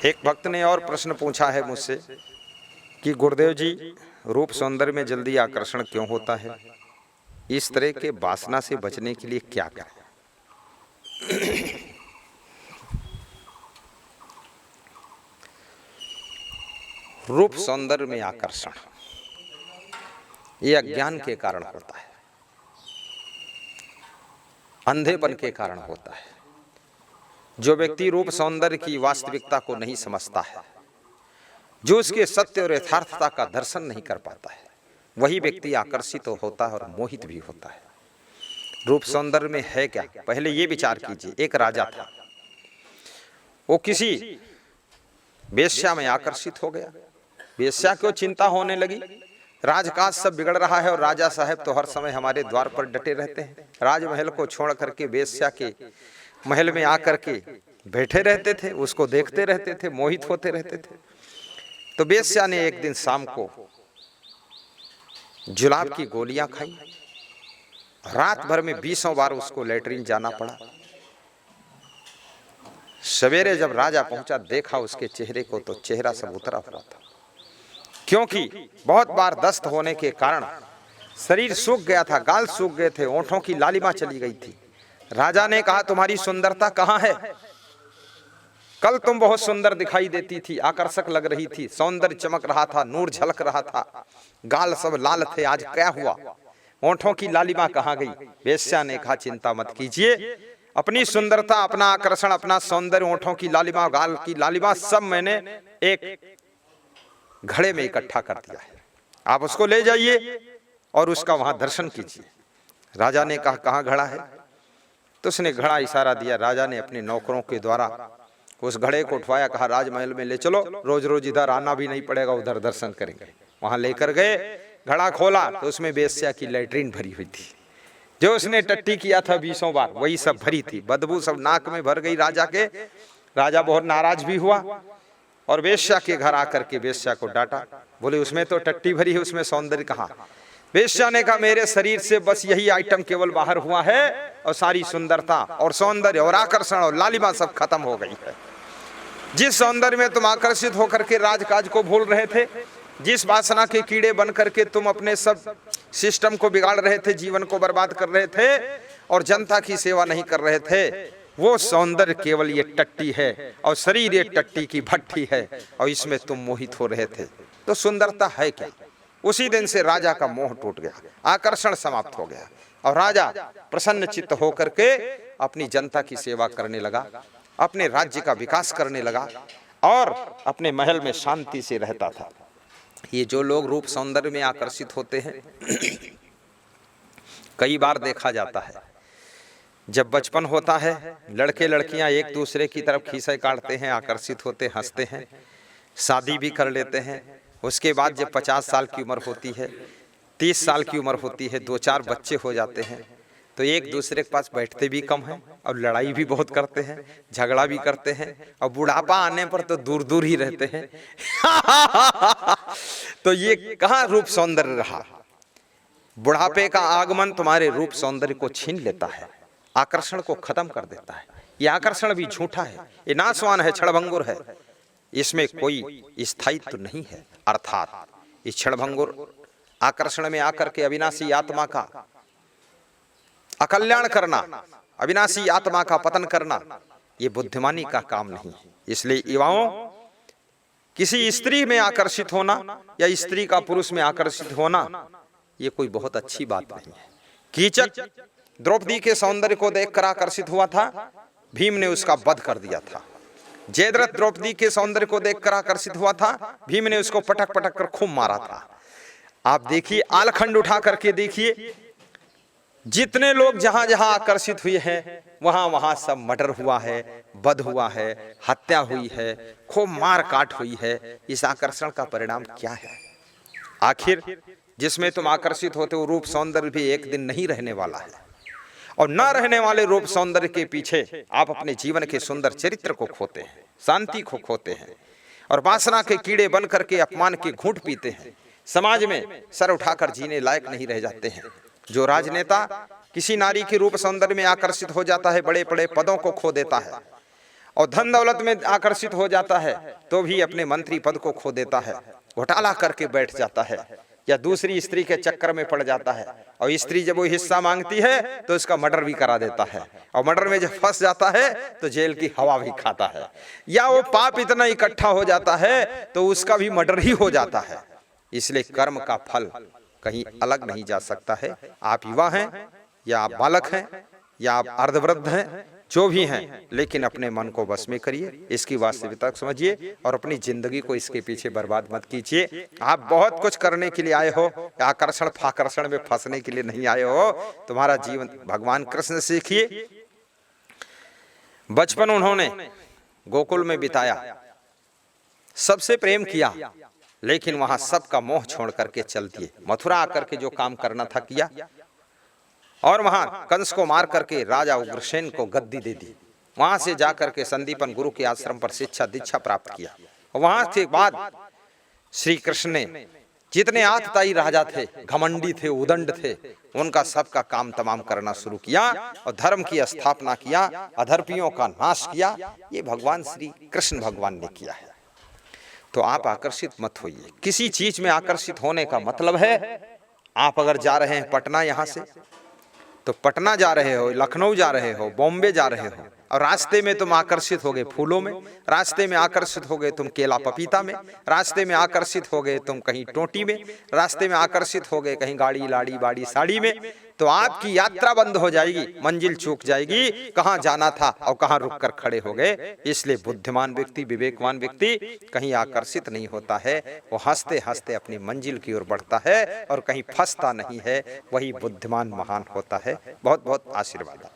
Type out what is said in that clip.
एक भक्त ने और प्रश्न पूछा है मुझसे कि गुरुदेव जी, रूप सौंदर्य में जल्दी आकर्षण क्यों होता है? इस तरह के वासना से बचने के लिए क्या करें? रूप सौंदर्य में आकर्षण ये अज्ञान के कारण होता है, अंधेपन के कारण होता है। जो व्यक्ति रूप सौंदर्य की वास्तविकता को नहीं समझता है, जो उसके सत्य और यथार्थता का दर्शन नहीं कर पाता है, वही व्यक्ति आकर्षित तो होता है और मोहित भी होता है। रूप सौंदर्य में है क्या? पहले ये विचार कीजिए। एक राजा था, वो किसी वेश्या में आकर्षित हो गया। वेश्या को चिंता होने लगी, राजकाज सब बिगड़ रहा है और राजा साहब तो हर समय हमारे द्वार पर डटे रहते हैं। राजमहल को छोड़ करके वेश्या के महल में आकर के बैठे रहते थे, उसको देखते रहते थे, मोहित होते रहते थे। तो वेश्या ने एक दिन शाम को जुलाब की गोलियां खाई। रात भर में 20 बार उसको लेटरिन जाना पड़ा। सवेरे जब राजा पहुंचा, देखा उसके चेहरे को तो चेहरा सब उतरा हुआ था, क्योंकि बहुत बार दस्त होने के कारण शरीर सूख गया था, गाल सूख गए थे, ओंठों की लालिमा चली गई थी। राजा ने कहा, तुम्हारी सुंदरता कहाँ है? कल तुम बहुत सुंदर दिखाई देती थी, आकर्षक लग रही थी, सौंदर्य चमक रहा था, नूर झलक रहा था, गाल सब लाल थे, आज क्या हुआ? ओंठों की लालिमा कहाँ गई? वेश्या ने कहा, चिंता मत कीजिए, अपनी सुंदरता, अपना आकर्षण, अपना सौंदर्य, ओंठों की लालिमा, गाल की लालिमा सब मैंने एक घड़े में इकट्ठा कर दिया है, आप उसको ले जाइए और उसका वहां दर्शन कीजिए। राजा ने कहा, कहाँ घड़ा है? तो उसने घड़ा इशारा दिया। राजा ने अपने नौकरों के द्वारा उस घड़े को उठवाया, कहा राजमहल में ले चलो, रोज रोज इधर आना भी नहीं पड़ेगा, उधर दर्शन करेंगे। वहां लेकर गए, घड़ा खोला तो उसमें वेश्या की लैट्रिन भरी हुई थी। जो उसने टट्टी किया था 20 बार, वही सब भरी थी। बदबू सब नाक में भर गई राजा के। राजा बहुत नाराज भी हुआ और वेश्या के घर आकर के वेश्या को डांटा। बोले, उसमें तो टट्टी भरी है, उसमें सौंदर्य कहाँ? वेश्या ने कहा, मेरे शरीर से बस यही आइटम केवल बाहर हुआ है और सारी सुंदरता और सौंदर्य और आकर्षण और लालिमा सब खत्म हो गई है। जिस सौंदर्य में तुम आकर्षित होकर के राजकाज को भूल रहे थे, जिस वासना के कीड़े बन करके तुम अपने सब सिस्टम को बिगाड़ रहे थे, जीवन को बर्बाद कर रहे थे और जनता की सेवा नहीं कर रहे थे, वो सौंदर्य केवल ये टट्टी है और शरीर ये टट्टी की भट्टी है और इसमें तुम मोहित हो रहे थे। तो सुंदरता है क्या? उसी दिन से राजा का मोह टूट गया, आकर्षण समाप्त हो गया और राजा प्रसन्न चित्त होकर के अपनी जनता की सेवा करने लगा, अपने राज्य का विकास करने लगा और अपने महल में शांति से रहता था। ये जो लोग रूप सौंदर्य में आकर्षित होते हैं, कई बार देखा जाता है, जब बचपन होता है, लड़के लड़कियां एक दूसरे की तरफ खीसे काटते हैं, आकर्षित होते, हंसते हैं, शादी भी कर लेते हैं। उसके बाद जब 50 साल की उम्र होती है, 30 साल की उम्र होती है, 2-4 बच्चे हो जाते हैं, तो एक दूसरे के पास बैठते भी कम हैं और लड़ाई भी बहुत करते हैं, झगड़ा भी करते हैं और बुढ़ापा आने पर तो दूर दूर ही रहते हैं। तो ये कहाँ रूप सौंदर्य रहा? बुढ़ापे का आगमन तुम्हारे रूप सौंदर्य को छीन लेता है, आकर्षण को खत्म कर देता है। ये आकर्षण भी झूठा है, ये नाशवान है, क्षणभंगुर है, इसमें कोई स्थायित्व नहीं है। अर्थात इस क्षणभंगुर आकर्षण में आकर के अविनाशी आत्मा का अकल्याण करना, अविनाशी आत्मा का पतन करना, ये बुद्धिमानी का काम नहीं है। इसलिए युवाओं, किसी स्त्री में आकर्षित होना या स्त्री का पुरुष में आकर्षित होना, ये कोई बहुत अच्छी बात नहीं है। कीचक द्रौपदी के सौंदर्य को देखकर आकर्षित हुआ था, भीम ने उसका वध कर दिया था। जयद्रथ द्रौपदी के सौंदर्य को देखकर आकर्षित हुआ था, भीम ने उसको पटक पटक कर खूब मारा था। आप देखिए, आलखंड उठा करके देखिए, जितने लोग जहां जहां आकर्षित हुए हैं, वहां वहां सब मर्डर हुआ है, वध हुआ है, हत्या हुई है, खूब मार काट हुई है। इस आकर्षण का परिणाम क्या है? आखिर जिसमें तुम आकर्षित होते हो, रूप सौंदर्य भी एक दिन नहीं रहने वाला है और न रहने वाले रूप सौंदर्य के पीछे आप अपने जीवन के सुंदर चरित्र को खोते हैं, शांति को खोते हैं और वासना के कीड़े बन करके अपमान के घूंट पीते हैं। समाज में सर उठाकर जीने लायक नहीं रह जाते हैं। जो राजनेता किसी नारी के रूप सौंदर्य में आकर्षित हो जाता है, बड़े बड़े पदों को खो देता है और धन दौलत में आकर्षित हो जाता है तो भी अपने मंत्री पद को खो देता है, घोटाला करके बैठ जाता है, या दूसरी स्त्री के चक्कर में पड़ जाता है, और स्त्री जब वो हिस्सा मांगती है तो उसका मर्डर भी करा देता है, और मर्डर में जब फंस जाता है तो जेल की हवा भी खाता है, या वो पाप इतना इकट्ठा हो जाता है तो उसका भी मर्डर ही हो जाता है। इसलिए कर्म का फल कहीं अलग नहीं जा सकता है। आप युवा हैं या आप बालक हैं या आप अर्धवृद्ध हैं, जो भी हैं, लेकिन अपने मन को वश में करिए, इसकी वास्तविकता समझिए और अपनी जिंदगी को इसके पीछे बर्बाद मत कीजिए। आप बहुत कुछ करने के लिए आए हो, आकर्षण फाकर्षण में फंसने के लिए नहीं आए हो। तुम्हारा जीवन भगवान कृष्ण से सीखिए। बचपन उन्होंने गोकुल में बिताया, सबसे प्रेम किया, लेकिन वहां सबका मोह छोड़ करके चल दिए। मथुरा आकर के जो काम करना था किया, और वहां कंस को मार करके राजा उग्रसेन को गद्दी दे दी। वहां से जाकर के संदीपन गुरु के आश्रम पर शिक्षा दीक्षा प्राप्त किया। वहां के बाद श्री कृष्ण ने जितने आतताई राजा थे, घमंडी थे, उदंड थे, उनका सबका काम तमाम करना शुरू किया और धर्म की स्थापना किया, अधर्मियों का नाश किया। ये भगवान श्री कृष्ण भगवान ने किया है। तो आप आकर्षित मत होइए। किसी चीज में आकर्षित होने का मतलब है, आप अगर जा रहे हैं पटना, यहां से तो पटना जा रहे हो, लखनऊ जा रहे हो, बॉम्बे जा रहे हो, और रास्ते में तुम आकर्षित हो गए फूलों में, रास्ते में आकर्षित हो गए तुम केला पपीता में, रास्ते में आकर्षित हो गए तुम कहीं टोटी में, रास्ते में आकर्षित हो गए कहीं गाड़ी लाड़ी बाड़ी साड़ी में, तो आपकी यात्रा बंद हो जाएगी, मंजिल चूक जाएगी, कहाँ जाना था और कहाँ रुक कर खड़े हो गए। इसलिए बुद्धिमान व्यक्ति, विवेकवान व्यक्ति कहीं आकर्षित नहीं होता है, वो हंसते हंसते अपनी मंजिल की ओर बढ़ता है और कहीं फंसता नहीं है। वही बुद्धिमान महान होता है। बहुत बहुत आशीर्वाद।